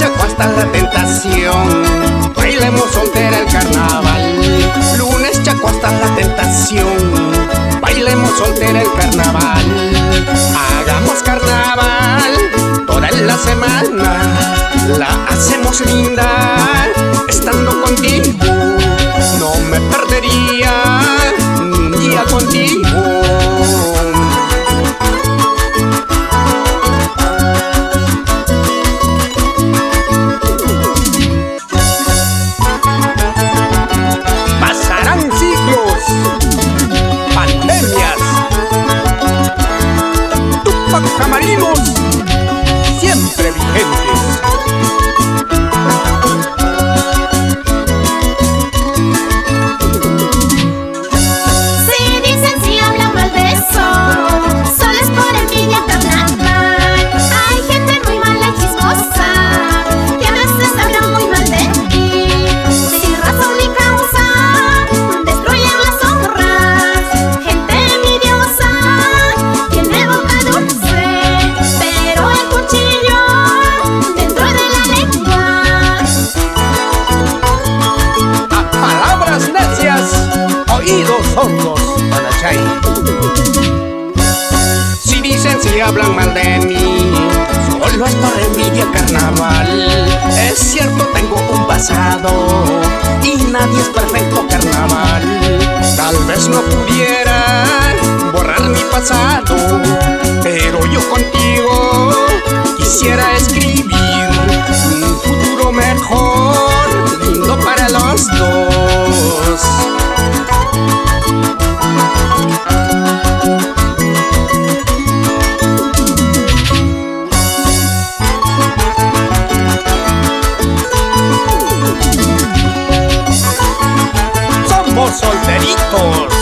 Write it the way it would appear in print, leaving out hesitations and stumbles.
Chaco hasta la tentación, bailemos soltera el carnaval. Lunes Chaco hasta la tentación, bailemos soltera el carnaval. Hagamos carnaval toda la semana, la hacemos linda estando contigo. No me perdería un día contigo. Camarinos siempre vigentes. Si dicen, si hablan mal de eso, solo es por envidia carnaval. Hay gente muy mala y chismosa que a veces habla muy mal de ti, sin razón ni causa, destruyen las honras. Gente envidiosa tiene boca dulce, pero el cuchillo dentro de la lengua. A palabras necias, oídos sordos, Panachay. Si dicen, si hablan mal de mí, solo es por envidia carnaval. Es cierto, tengo un pasado y nadie es perfecto carnaval. Tal vez no pudiera borrar mi pasado, pero yo contigo quisiera escribir un futuro mejor, lindo para los dos. Somos solteritos.